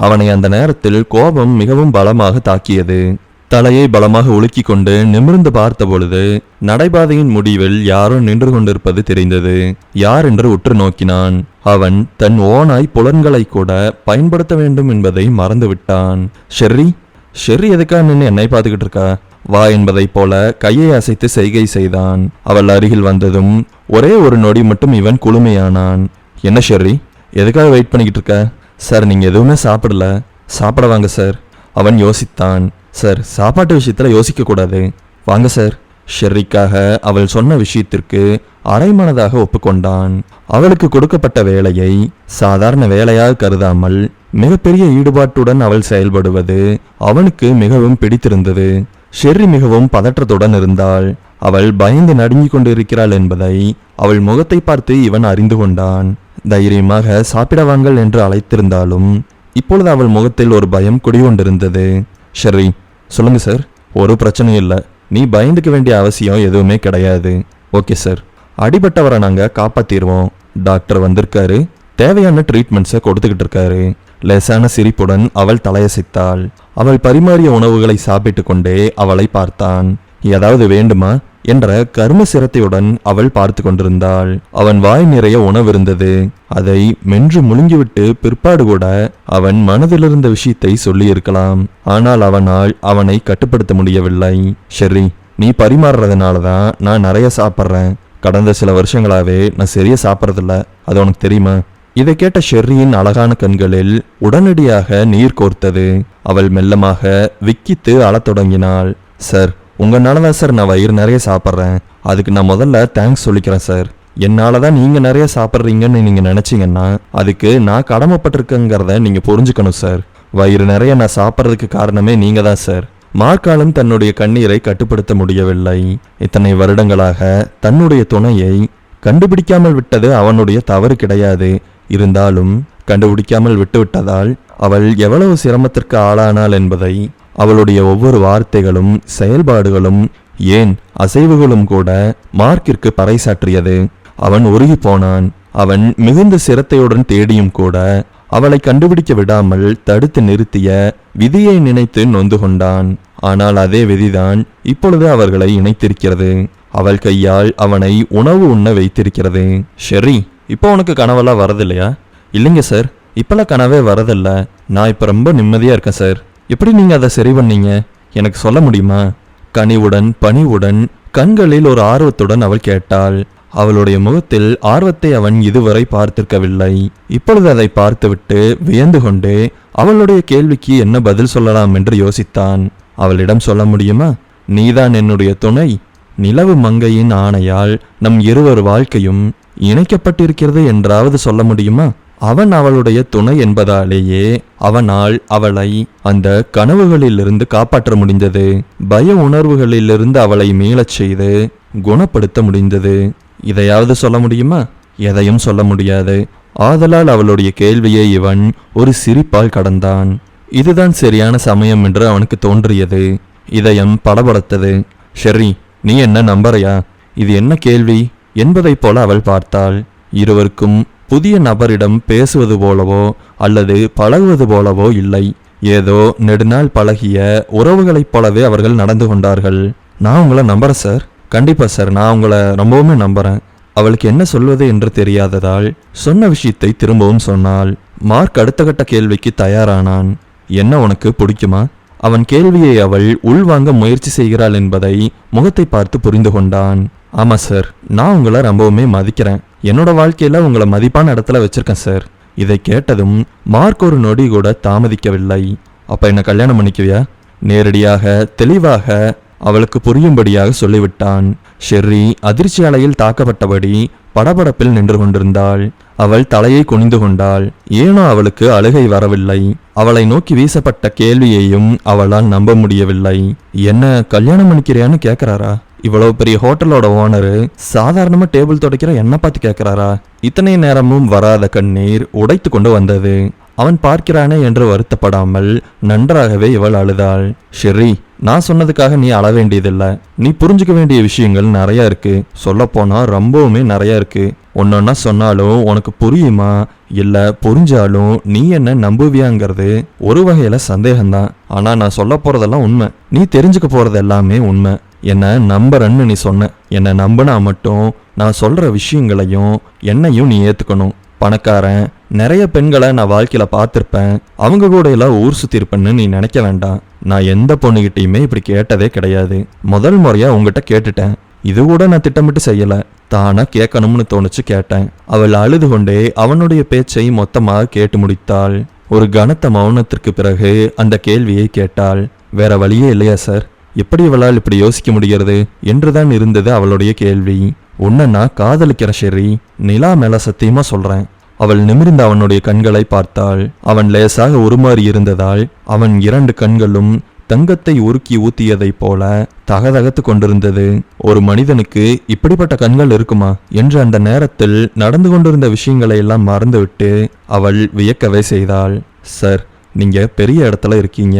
அவனை அந்த நேரத்தில் கோபம் மிகவும் பலமாக தாக்கியது. தலையை பலமாக உலுக்கி கொண்டு நிமிர்ந்து பார்த்த பொழுது நடைபாதையின் முடிவில் யாரோ நின்று கொண்டிருப்பது தெரிந்தது. யார் என்று உற்று நோக்கினான். அவன் தன் ஓனாய் புலன்களை கூட பயன்படுத்த வேண்டும் என்பதை மறந்துவிட்டான். ஷெர்ரி, ஷெர்ரி எதுக்காக நின்று என்னை பார்த்துக்கிட்டு இருக்கா? வா என்பதைப் போல கையை அசைத்து செய்கை செய்தான். அவள் அருகில் வந்ததும் ஒரே ஒரு நொடி மட்டும் இவன் குளுமையானான். என்ன ஷெர்ரி, எதுக்காக வெயிட் பண்ணிக்கிட்டு இருக்க? சார், நீங்க எதுவுமே சாப்பிடல, சாப்பிட வாங்க சார். அவன் யோசித்தான். சார், சாப்பாட்டு விஷயத்துல யோசிக்க கூடாது, வாங்க சார். ஷெர்ரிக்காக அவள் சொன்ன விஷயத்திற்கு அரைமனதாக ஒப்புக்கொண்டான். அவளுக்கு கொடுக்கப்பட்ட வேலையை சாதாரண வேலையாக கருதாமல் மிகப்பெரிய ஈடுபாட்டுடன் அவள் செயல்படுவது அவனுக்கு மிகவும் பிடித்திருந்தது. ஷெர்ரி மிகவும் பதற்றத்துடன் இருந்தாள். அவள் பயந்து நடுங்கிக் கொண்டிருக்கிறாள் என்பதை அவள் முகத்தை பார்த்து இவன் அறிந்து கொண்டான். தைரியமாக சாப்பிட வாங்கள் என்று அழைத்திருந்தாலும் இப்பொழுது அவள் முகத்தில் ஒரு பயம் குடிகொண்டிருந்தது. ஷெர்ரி, சொல்லுங்க சார். ஒரு பிரச்சனையும் இல்லை, நீ பயந்துக்க வேண்டிய அவசியம் எதுவுமே கிடையாது. ஓகே சார், அடிபட்டவரை நாங்கள் காப்பாற்றிடுவோம். டாக்டர் வந்திருக்காரு, தேவையான ட்ரீட்மெண்ட்ஸை கொடுத்துக்கிட்டு இருக்காரு. லேசான சிரிப்புடன் அவள் தலையசைத்தாள். அவள் பரிமாறிய உணவுகளை சாப்பிட்டு கொண்டே அவளை பார்த்தான். ஏதாவது வேண்டுமா என்ற கர்ம சிரத்தையுடன் அவள் பார்த்து கொண்டிருந்தாள். அவன் வாய் நிறைய உணவு இருந்தது. அதை மென்று முழுங்கிவிட்டு பிற்பாடு கூட அவன் மனதிலிருந்த விஷயத்தை சொல்லியிருக்கலாம். ஆனால் அவனால் அவனை கட்டுப்படுத்த முடியவில்லை. ஷெர்ரி, நீ பரிமாறுறதுனால தான் நான் நிறைய சாப்பிட்றேன். கடந்த சில வருஷங்களாவே நான் சரியா சாப்பிட்றதில்ல, அது உனக்கு தெரியுமா? இதை கேட்ட ஷெர்ரியின் அழகான கண்களில் உடனடியாக நீர் கோர்த்தது. அவள் மெல்லமாக விக்கித்து அழத் தொடங்கினாள். சார், உங்களால தான் சார் நான் வயிறு நிறைய சாப்பிட்றேன். அதுக்கு நான் முதல்ல தேங்க்ஸ் சொல்லிக்கிறேன் சார். என்னால தான் நீங்க நிறைய சாப்பிட்றீங்கன்னு நீங்க நினைச்சீங்கன்னா அதுக்கு நான் கடமைப்பட்டிருக்கேங்கிறத நீங்க புரிஞ்சுக்கணும் சார். வயிறு நிறைய நான் சாப்பிட்றதுக்கு காரணமே நீங்க தான் சார். மார்க்காலும் தன்னுடைய கண்ணீரை கட்டுப்படுத்த முடியவில்லை. இத்தனை வருடங்களாக தன்னுடைய துணையை கண்டுபிடிக்காமல் விட்டது அவனுடைய தவறு கிடையாது. இருந்தாலும் கண்டுபிடிக்காமல் விட்டுவிட்டதால் அவள் எவ்வளவு சிரமத்திற்கு ஆளானாள் என்பதை அவளுடைய ஒவ்வொரு வார்த்தைகளும் செயல்பாடுகளும் ஏன் அசைவுகளும் கூட மார்க்கிற்கு பறைசாற்றியது. அவன் உருகி போனான். அவன் மிகுந்த சிரத்தையுடன் தேடியும் கூட அவளை கண்டுபிடிக்க விடாமல் தடுத்து நிறுத்திய விதியை நினைத்து நொந்து கொண்டான். ஆனால் அதே விதிதான் இப்பொழுது அவர்களை இணைத்திருக்கிறது. அவள் கையால் அவனை உணவு உண்ண வைத்திருக்கிறது. ஷெர்ரி, இப்போ உனக்கு கனவெல்லாம் வரதில்லையா? இல்லைங்க சார், இப்பெல்லாம் கனவே வரதில்ல. நான் இப்போ ரொம்ப நிம்மதியாக இருக்கேன் சார். எப்படி நீங்கள் அதை சரி பண்ணீங்க, எனக்கு சொல்ல முடியுமா? கனிவுடன் பணிவுடன் கண்களில் ஒரு ஆர்வத்துடன் அவள் கேட்டாள். அவளுடைய முகத்தில் ஆர்வத்தை அவன் இதுவரை பார்த்திருக்கவில்லை. இப்பொழுது அதை பார்த்துவிட்டு வியந்து கொண்டு அவளுடைய கேள்விக்கு என்ன பதில் சொல்லலாம் என்று யோசித்தான். அவளிடம் சொல்ல முடியுமா? நீதான் என்னுடைய துணை. நிலவு மங்கையின் ஆணையால் நம் இருவர் வாழ்க்கையும் இணைக்கப்பட்டிருக்கிறது என்றாவது சொல்ல முடியுமா? அவன் அவளுடைய துணை என்பதாலேயே அவனால் அவளை அந்த கனவுகளிலிருந்து காப்பாற்ற முடிந்தது. பய உணர்வுகளிலிருந்து அவளை மீளச் செய்து குணப்படுத்த முடிந்தது. இதையாவது சொல்ல முடியுமா? எதையும் சொல்ல முடியாது. ஆதலால் அவளுடைய கேள்வியை இவன் ஒரு சிரிப்பால் கடந்தான். இதுதான் சரியான சமயம் என்று அவனுக்கு தோன்றியது. இதயம் படபடத்தது. ஷெர்ரி, நீ என்ன நம்பறையா? இது என்ன கேள்வி என்பதைப் போல அவள் பார்த்தாள். இருவருக்கும் புதிய நபரிடம் பேசுவது போலவோ அல்லது பழகுவது போலவோ இல்லை. ஏதோ நெடுநாள் பழகிய உறவுகளைப் போலவே அவர்கள் நடந்து கொண்டார்கள். நான் உங்களை நம்புறேன் சார். கண்டிப்பா சார், நான் உங்களை ரொம்பவுமே நம்புறேன். அவளுக்கு என்ன சொல்வது என்று தெரியாததால் சொன்ன விஷயத்தை திரும்பவும் சொன்னாள். மார்க் அடுத்த கட்ட கேள்விக்கு தயாரானான். என்ன உனக்கு பிடிக்குமா? அவன் கேள்வியை அவள் உள்வாங்க முயற்சி செய்கிறாள் என்பதை முகத்தை பார்த்து புரிந்து கொண்டான். ஆமா சார், நான் உங்களை ரொம்பவுமே மதிக்கிறேன். என்னோட வாழ்க்கையில உங்களை மதிப்பான இடத்துல வச்சிருக்கேன் சார். இதை கேட்டதும் மார்க் ஒரு நொடி கூட தாமதிக்கவில்லை. அப்ப என்ன கல்யாணம் பண்ணிக்குவியா? நேரடியாக தெளிவாக அவளுக்கு புரியும்படியாக சொல்லிவிட்டான். ஷெர்ரி அதிர்ச்சி அலையில் தாக்கப்பட்டபடி படபடப்பில் நின்று கொண்டிருந்தாள். அவள் தலையை குனிந்து கொண்டாள். ஏனோ அவளுக்கு அழுகை வரவில்லை. அவளை நோக்கி வீசப்பட்ட கேள்வியையும் அவளால் நம்ப முடியவில்லை. என்ன கல்யாணம் பண்ணிக்கிறியான்னு கேட்கிறாரா? இவ்வளவு பெரிய ஹோட்டலோட ஓனரு சாதாரணமா டேபிள் துடைக்கிற என்ன பார்த்து கேட்கிறாரா? இத்தனை நேரமும் வராத கண்ணீர் உடைத்து கொண்டு வந்தது. அவன் பார்க்கிறானே என்று வருத்தப்படாமல் நன்றாகவே இவள் அழுதாள். ஷெர்ரி, நான் சொன்னதுக்காக நீ அழ வேண்டியதில்லை. நீ புரிஞ்சுக்க வேண்டிய விஷயங்கள் நிறைய இருக்கு. சொல்ல போனா ரொம்பவுமே நிறைய இருக்கு. ஒன்னொன்னா சொன்னாலும் உனக்கு புரியுமா இல்ல புரிஞ்சாலும் நீ என்ன நம்புவியாங்கிறது ஒரு வகையில சந்தேகம்தான். ஆனா நான் சொல்ல போறதெல்லாம் உண்மை, நீ தெரிஞ்சுக்க போறது எல்லாமே உண்மை. என்ன நம்புறன்னு நீ சொன்ன, என்ன நம்பினா மட்டும் நான் சொல்ற விஷயங்களையும் என்னையும் நீ ஏத்துக்கணும். பணக்காரன் நிறைய பெண்களை நான் வாழ்க்கையில பார்த்திருப்பேன், அவங்க கூட எல்லாம் ஊர் சுத்திருப்பேன்னு நீ நினைக்க வேண்டாம். நான் எந்த பொண்ணுகிட்டையுமே இப்படி கேட்டதே கிடையாது. முதல் முறையா உங்ககிட்ட கேட்டுட்டேன். இது கூட நான் திட்டமிட்டு செய்யல, தானா கேட்கணும்னு தோணுச்சு கேட்டேன். அவள் அழுது கொண்டே அவனுடைய பேச்சை மொத்தமாக கேட்டு முடித்தாள். ஒரு கனத்த மௌனத்திற்கு பிறகு அந்த கேள்வியை கேட்டாள். வேற வழியே இல்லையா சார்? எப்படி இவளால் இப்படி யோசிக்க முடிகிறது என்றுதான் இருந்தது அவளுடைய கேள்வி. உன்னை நான் காதலிக்கிற ஷெர்ரி, நிலா மேல சத்தியமா சொல்றேன். அவள் நிமிர்ந்த அவனுடைய கண்களை பார்த்தாள். அவன் லேசாக உருமாறி இருந்ததால் அவன் 2 கண்களும் தங்கத்தை உருக்கி ஊத்தியதைப் போல தகதகத்து கொண்டிருந்தது. ஒரு மனிதனுக்கு இப்படிப்பட்ட கண்கள் இருக்குமா என்று அந்த நேரத்தில் நடந்து கொண்டிருந்த விஷயங்களை எல்லாம் மறந்துவிட்டு அவள் வியக்கவே செய்தாள். சார், நீங்க பெரிய இடத்துல இருக்கீங்க.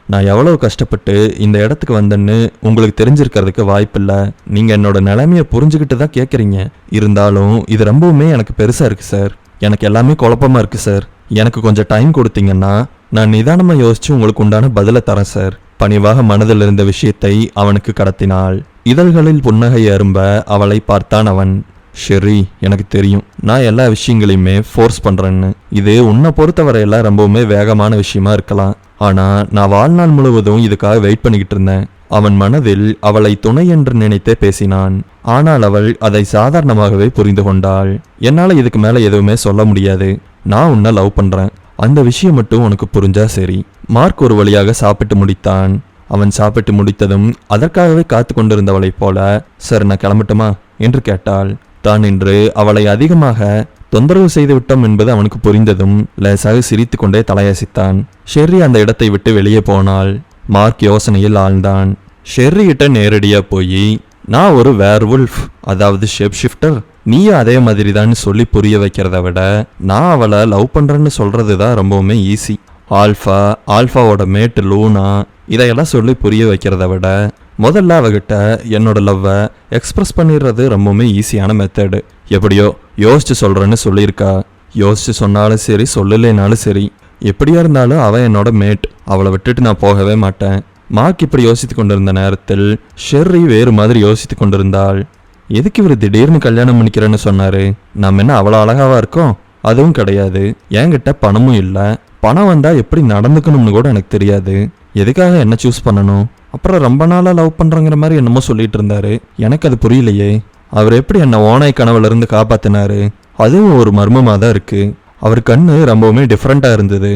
நான் எவ்வளவு கஷ்டப்பட்டு இந்த இடத்துக்கு வந்தேன்னு உங்களுக்கு தெரிஞ்சிருக்கிறதுக்கு வாய்ப்பில்லை. நீங்க என்னோட நிலைமையை புரிஞ்சுக்கிட்டு தான் கேட்குறீங்க. இருந்தாலும் இது ரொம்பவுமே எனக்கு பெருசா இருக்கு சார். எனக்கு எல்லாமே குழப்பமா இருக்கு சார். எனக்கு கொஞ்சம் டைம் கொடுத்தீங்கன்னா நான் நிதானமா யோசிச்சு உங்களுக்கு உண்டான பதிலை தரேன் சார். பணிவாக மனதில் இருந்த விஷயத்தை அவனுக்கு கடத்தினாள். இதழ்களில் புன்னகை அரும்ப அவளை பார்த்தான் அவன். ஷெர்ரி, எனக்கு தெரியும் நான் எல்லா விஷயங்களையுமே ஃபோர்ஸ் பண்றேன்னு. இது உன்னை பொறுத்தவரையெல்லாம் ரொம்பவுமே வேகமான விஷயமா இருக்கலாம். ஆனா நான் வாழ்நாள் முழுவதும் இதுக்காக வெயிட் பண்ணிக்கிட்டு இருந்தேன். அவன் மனதில் அவளை துணை என்று நினைத்தே பேசினான். ஆனால் அவள் அதை சாதாரணமாகவே புரிந்து கொண்டாள். என்னால இதுக்கு மேல எதுவுமே சொல்ல முடியாது. நான் உன்னை லவ் பண்றேன், அந்த விஷயம் மட்டும் உனக்கு புரிஞ்சா சரி. மார்க் ஒரு வழியாக சாப்பிட்டு முடித்தான். அவன் சாப்பிட்டு முடித்ததும் அதற்காகவே காத்து கொண்டிருந்தவளைப் போல, சார் நான் கிளம்பட்டுமா என்று கேட்டாள். தான் இன்று அவளை அதிகமாக தொந்தரவு செய்து விட்டோம் என்பது அவனுக்கு புரிந்ததும் லேசாக சிரித்து கொண்டே தலையசித்தான். ஷெர்ரி அந்த இடத்தை விட்டு வெளியே போனாள். மார்க் யோசனையில் ஆழ்ந்தான். ஷெர்ரி கிட்ட நேரடியா போய், நான் ஒரு வேர்வுல்ஃப், அதாவது ஷேப் ஷிஃப்டர், நீயும் அதே மாதிரி தான் சொல்லி புரிய வைக்கிறத விட நான் அவளை லவ் பண்றேன்னு சொல்றது தான் ரொம்பவுமே ஈஸி. ஆல்ஃபாவோட மேட்டு லூனா, இதையெல்லாம் சொல்லி புரிய வைக்கிறத விட முதல்ல அவகிட்ட என்னோட லவ்வை எக்ஸ்பிரஸ் பண்ணிடுறது ரொம்பவுமே ஈஸியான மெத்தடு. எப்படியோ யோசிச்சு சொல்றேன்னு சொல்லியிருக்கா. யோசிச்சு சொன்னாலும் சரி, சொல்லலைனாலும் சரி, எப்படியா இருந்தாலும் அவன் என்னோட மேட். அவளை விட்டுட்டு நான் போகவே மாட்டேன். மார்க் இப்படி யோசித்து கொண்டிருந்த நேரத்தில் ஷெர்ரி வேறு மாதிரி யோசித்து கொண்டிருந்தாள். எதுக்கு இவர் திடீர்னு கல்யாணம் பண்ணிக்கிறேன்னு சொன்னாரு? நம்ம என்ன அவ்வளோ அழகாவா இருக்கோம்? அதுவும் கிடையாது. என்கிட்ட பணமும் இல்லை. பணம் வந்தா எப்படி நடந்துக்கணும்னு கூட எனக்கு தெரியாது. எதுக்காக என்ன சூஸ் பண்ணணும்? அப்புறம் ரொம்ப நாளாக லவ் பண்ணுறங்கிற மாதிரி என்னமோ சொல்லிட்டு இருந்தாரு. எனக்கு அது புரியலையே. அவர் எப்படி என்னை ஓனாய் கனவுல இருந்து காப்பாத்தினாரு? அதுவும் ஒரு மர்மமாக தான் இருக்கு. அவர் கண்ணு ரொம்பவுமே டிஃப்ரெண்ட்டாக இருந்தது.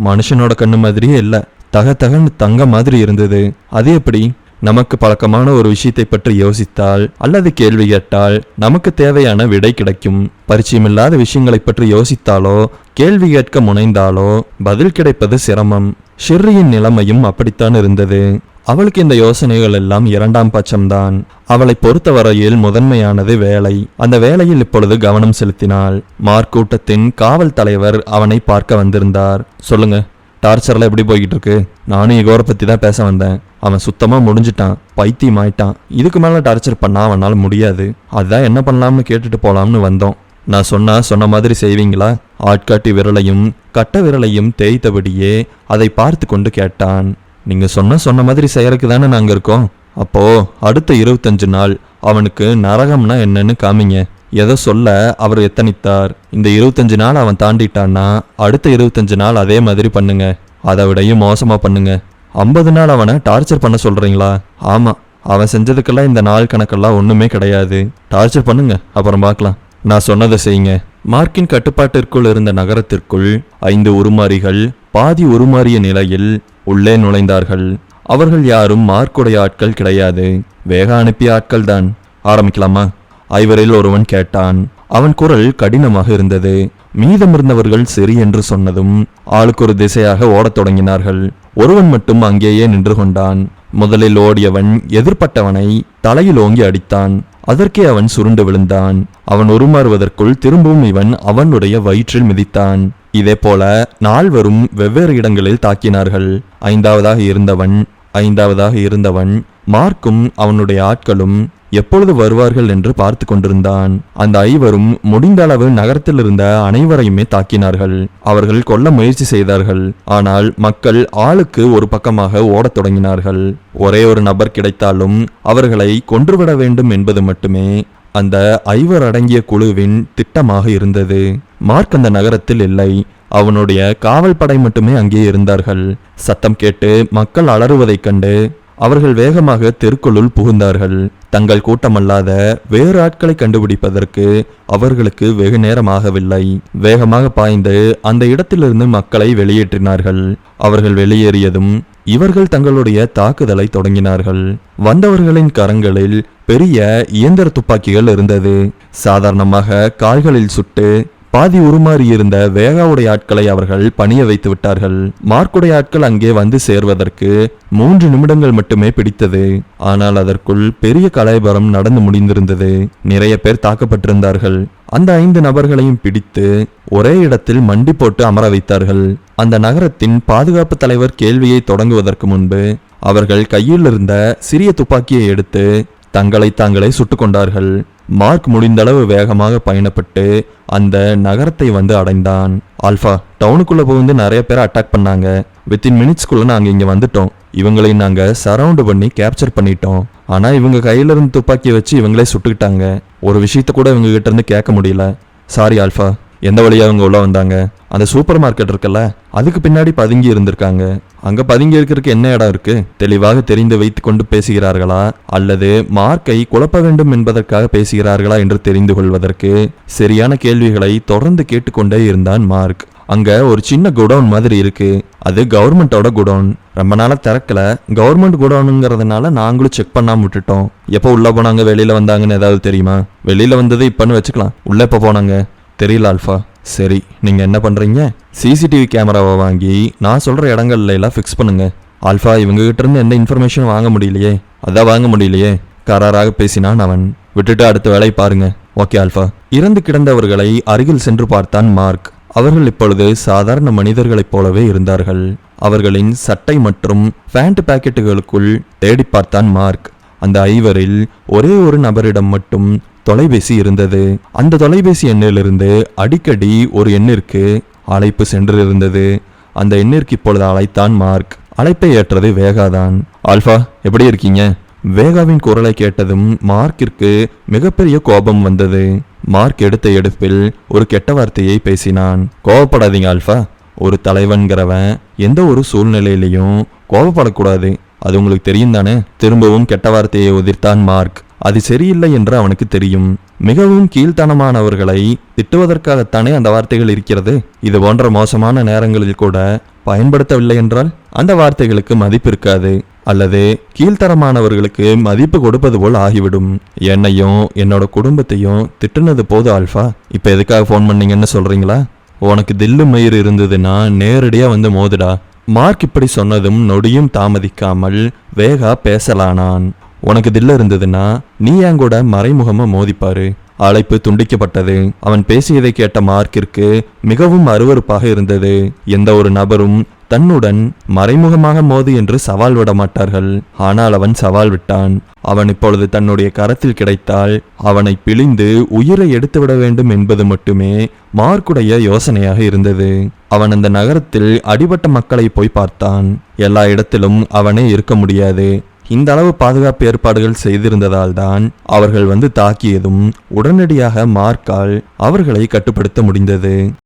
மனுஷனோட கண்ணு மாதிரியே இல்லை, தகன்னு தங்க மாதிரி இருந்தது. அது எப்படி? நமக்கு பழக்கமான ஒரு விஷயத்தை பற்றி யோசித்தால் அல்லது கேள்வி கேட்டால் நமக்கு தேவையான விடை கிடைக்கும். பரிச்சயமில்லாத விஷயங்களை பற்றி யோசித்தாலோ கேள்வி கேட்க முனைந்தாலோ பதில் கிடைப்பது சிரமம். ஷெர்ரியின் நிலைமையும் அப்படித்தான் இருந்தது. அவளுக்கு இந்த யோசனைகள் எல்லாம் 2ஆம் பட்சம்தான். அவளை பொறுத்தவரையில் முதன்மையானது வேலை. அந்த வேலையில் இப்பொழுது கவனம் செலுத்தினாள். மார்க் கூட்டத்தின் காவல் தலைவர் அவனை பார்க்க வந்திருந்தார். சொல்லுங்க, டார்ச்சர்ல எப்படி போய்கிட்டு இருக்கு? நானும் இகோரை பத்தி தான் பேச வந்தேன். அவன் சுத்தமா முடிஞ்சிட்டான், பைத்தியம் ஆயிட்டான். இதுக்கு மேல டார்ச்சர் பண்ணா அவனால முடியாது. அதான் என்ன பண்ணலாம்னு கேட்டுட்டு போலாம்னு வந்தோம். நான் சொன்ன மாதிரி செய்வீங்களா? ஆட்காட்டி விரலையும் கட்ட விரலையும் தேய்த்தபடியே அதை பார்த்து கொண்டு கேட்டான். நீங்க சொன்ன மாதிரி செய்யறதுக்கு தானே நாங்க இருக்கோம். அப்போ அடுத்த 25 நாள் அவனுக்கு நரகம்னா என்னன்னு காமிங்க. எதை சொல்ல அவர் எத்தனித்தார். இந்த 25 நாள் அவன் தாண்டிட்டான்னா அடுத்த 25 நாள் அதே மாதிரி பண்ணுங்க. அதை விடையும் மோசமா பண்ணுங்க. 50 நாள் அவனை டார்ச்சர் பண்ண சொல்றீங்களா? ஆமா, அவன் செஞ்சதுக்கெல்லாம் இந்த நாள் கணக்கெல்லாம் ஒண்ணுமே கிடையாது. டார்ச்சர் பண்ணுங்க, அப்புறம் பார்க்கலாம். நான் சொன்னதை செய்யுங்க. மார்க்கின் கட்டுப்பாட்டிற்குள் இருந்த நகரத்திற்குள் 5 உருமாறிகள் பாதி உருமாறிய நிலையில் உள்ளே நுழைந்தார்கள். அவர்கள் யாரும் மார்க்குடைய ஆட்கள் கிடையாது, வேக அனுப்பிய ஆட்கள் தான். ஆரம்பிக்கலாமா? ஐவரில் ஒருவன் கேட்டான். அவன் குரல் கடினமாக இருந்தது. மீதமிருந்தவர்கள் சரி என்று சொன்னதும் ஆளுக்கு ஒரு திசையாக ஓடத் தொடங்கினார்கள். ஒருவன் மட்டும் அங்கேயே நின்று கொண்டான். முதலில் ஓடியவன் எதிர்பட்டவனை தலையில் ஓங்கி அடித்தான். அதற்கே அவன் சுருண்டு விழுந்தான். அவன் உருமாறுவதற்குள் திரும்பவும் இவன் அவனுடைய வயிற்றில் மிதித்தான். இதே போல 4 வெவ்வேறு இடங்களில் தாக்கினார்கள். ஐந்தாவதாக இருந்தவன் மார்க்கும் அவனுடைய ஆட்களும் எப்பொழுது வருவார்கள் என்று பார்த்து கொண்டிருந்தான். அந்த ஐவரும் முடிந்த அளவு நகரத்தில் இருந்த அனைவரையுமே தாக்கினார்கள். அவர்கள் கொல்ல முயற்சி செய்தார்கள். ஆனால் மக்கள் ஆளுக்கு ஒரு பக்கமாக ஓடத் தொடங்கினார்கள். ஒரே ஒரு நபர் கிடைத்தாலும் அவர்களை கொன்றுவிட வேண்டும் என்பது மட்டுமே அந்த ஐவர் அடங்கிய குழுவின் திட்டமாக இருந்தது. மார்க் அந்த நகரத்தில் இல்லை. அவனுடைய காவல் படை மட்டுமே அங்கே இருந்தார்கள். சத்தம் கேட்டு மக்கள் அலறுவதைக் கண்டு அவர்கள் வேகமாக தெருக்குள்ளுள் புகுந்தார்கள். தங்கள் கூட்டமல்லாத வேறு ஆட்களை கண்டுபிடிப்பதற்கு அவர்களுக்கு வெகு நேரமாகவில்லை. வேகமாக பாய்ந்து அந்த இடத்திலிருந்து மக்களை வெளியேற்றினார்கள். அவர்கள் வெளியேறியதும் இவர்கள் தங்களுடைய தாக்குதலை தொடங்கினார்கள். வந்தவர்களின் கரங்களில் பெரிய இயந்திர துப்பாக்கிகள் இருந்தது. சாதாரணமாக கால்களில் சுட்டு பாதி உருமாறியிருந்த வேகாவுடைய ஆட்களை அவர்கள் பணிய வைத்து விட்டார்கள். மார்க்குடைய ஆட்கள் அங்கே வந்து சேர்வதற்கு 3 நிமிடங்கள் மட்டுமே பிடித்தது. ஆனால் அதற்குள் பெரிய கலைபரம் நடந்து முடிந்திருந்தது. நிறைய பேர் தாக்கப்பட்டிருந்தார்கள். அந்த 5 நபர்களையும் பிடித்து ஒரே இடத்தில் மண்டி போட்டு அமர வைத்தார்கள். அந்த நகரத்தின் பாதுகாப்பு தலைவர் கேள்வியை தொடங்குவதற்கு முன்பு அவர்கள் கையில் இருந்த சிறிய துப்பாக்கியை எடுத்து தங்களை தாங்களே சுட்டு கொண்டார்கள். மார்க் முடிந்தளவு வேகமாக பயணப்பட்டு அந்த நகரத்தை வந்து அடைந்தான். ஆல்பா, டவுனுக்குள்ள புகுந்து நிறைய பேரை அட்டாக் பண்ணாங்க. வித்தின் மினிட்ஸ்குள்ள நாங்க இங்க வந்துட்டோம். இவங்களை நாங்க சரவுண்ட் பண்ணி கேப்சர் பண்ணிட்டோம். ஆனா இவங்க கையில இருந்து துப்பாக்கியை வச்சு இவங்களே சுட்டுக்கிட்டாங்க. ஒரு விஷயத்த கூட இவங்க கிட்ட இருந்து கேட்க முடியல. Sorry alpha. எந்த வழியா அவங்க உள்ள வந்தாங்க? அந்த சூப்பர் மார்க்கெட் இருக்குல்ல, அதுக்கு பின்னாடி பதுங்கி இருந்திருக்காங்க. அங்க பதுங்கி இருக்கிறதுக்கு என்ன இடம் இருக்கு? தெளிவாக தெரிந்து வைத்து கொண்டு பேசுகிறார்களா அல்லது மார்க்கை குழப்ப வேண்டும் என்பதற்காக பேசுகிறார்களா என்று தெரிந்து கொள்வதற்கு சரியான கேள்விகளை தொடர்ந்து கேட்டுக்கொண்டே இருந்தான் மார்க். அங்க ஒரு சின்ன குடவுன் மாதிரி இருக்கு. அது கவர்மெண்டோட குடவுன். ரொம்ப நாளா திறக்கல. கவர்மெண்ட் குடவுனுங்கிறதுனால நாங்களும் செக் பண்ணாம விட்டுட்டோம். எப்போ உள்ள போனாங்க வெளியில வந்தாங்கன்னு ஏதாவது தெரியுமா? வெளியில வந்தது இப்பன்னு வச்சுக்கலாம். உள்ள எப்போ போனாங்க தெரியல ஆல்பா. சரி, நீங்க என்ன பண்றீங்க? சிசிடிவி கேமராவை வாங்கி நான் சொல்ற இடங்கள்ல எல்லாம் ஃபிக்ஸ் பண்ணுங்க. ஆல்பா, இவங்க கிட்ட இருந்து எந்த இன்ஃபர்மேஷன் வாங்க முடியலையே. அதான் வாங்க முடியலையே. கராராக பேசினான் அவன். விட்டுட்டு அடுத்த வேலையை பாருங்க. Okay alpha. இறந்து கிடந்தவர்களை அருகில் சென்று பார்த்தான் மார்க். அவர்கள் இப்பொழுது சாதாரண மனிதர்களைப் போலவே இருந்தார்கள். அவர்களின் சட்டை மற்றும் பேண்ட் பாக்கெட்டுகளுக்குள் தேடி பார்த்தான் மார்க். அந்த ஐவரில் ஒரே ஒரு நபரிடம் மட்டும் தொலைபேசி இருந்தது. அந்த தொலைபேசி எண்ணிலிருந்து அடிக்கடி ஒரு எண்ணிற்கு அழைப்பு சென்றிருந்தது. அந்த எண்ணிற்கு இப்பொழுது அழைத்தான் மார்க். அழைப்பை ஏற்றது வேகாதான். ஆல்பா, எப்படி இருக்கீங்க? வேகாவின் குரலை கேட்டதும் மார்க்கிற்கு மிகப்பெரிய கோபம் வந்தது. மார்க் எடுத்த எடுப்பில் ஒரு கெட்ட வார்த்தையை பேசினான். கோபப்படாதீங்க ஆல்பா. ஒரு தலைவன்கிறவன் எந்த ஒரு சூழ்நிலையிலையும் கோபப்படக்கூடாது. அது உங்களுக்கு தெரியும் தானே? திரும்பவும் கெட்ட வார்த்தையை உதிர்த்தான் மார்க். அது சரியில்லை என்று அவனுக்கு தெரியும். மிகவும் கீழ்த்தனமானவர்களை திட்டுவதற்காகத்தானே அந்த வார்த்தைகள் இருக்கிறது. இது போன்ற மோசமான நேரங்களில் கூட பயன்படுத்தவில்லை என்றால் அந்த வார்த்தைகளுக்கு மதிப்பு இருக்காது. அல்லது கீழ்த்தரமானவர்களுக்கு மதிப்பு கொடுப்பது போல் ஆகிவிடும். என்னையும் என்னோட குடும்பத்தையும் திட்டுனது போது ஆல்பா. இப்ப எதுக்காக ஃபோன் பண்ணீங்கன்னு சொல்றீங்களா? உனக்கு தில்லு மயிர் இருந்ததுன்னா நேரடியா வந்து மோதுடா. மார்க் இப்படி சொன்னதும் நொடியும் தாமதிக்காமல் வேகா பேசலானான். உனக்கு தில்ல இருந்ததுன்னா நீ என் கூட மறைமுகமா மோதிப்பாரு. அழைப்பு துண்டிக்கப்பட்டது. அவன் பேசியதை கேட்ட மார்க்கிற்கு மிகவும் அருவருப்பாக இருந்தது. எந்த ஒரு நபரும் தன்னுடன் மறைமுகமாக மோது என்று சவால் விட மாட்டார்கள். ஆனால் அவன் சவால் விட்டான். அவன் இப்பொழுது தன்னுடைய கரத்தில் கிடைத்தால் அவனை பிழிந்து உயிரை எடுத்துவிட வேண்டும் என்பது மட்டுமே மார்க்குடைய யோசனையாக இருந்தது. அவன் அந்த நகரத்தில் அடிபட்ட மக்களை போய் பார்த்தான். எல்லா இடத்திலும் அவனே இருக்க முடியாது. இந்த அளவு பாதுகாப்பு ஏற்பாடுகள் செய்திருந்ததால் தான் அவர்கள் வந்து தாக்கியதும் உடனடியாக மார்க்கால் அவர்களை கட்டுப்படுத்த முடிந்தது.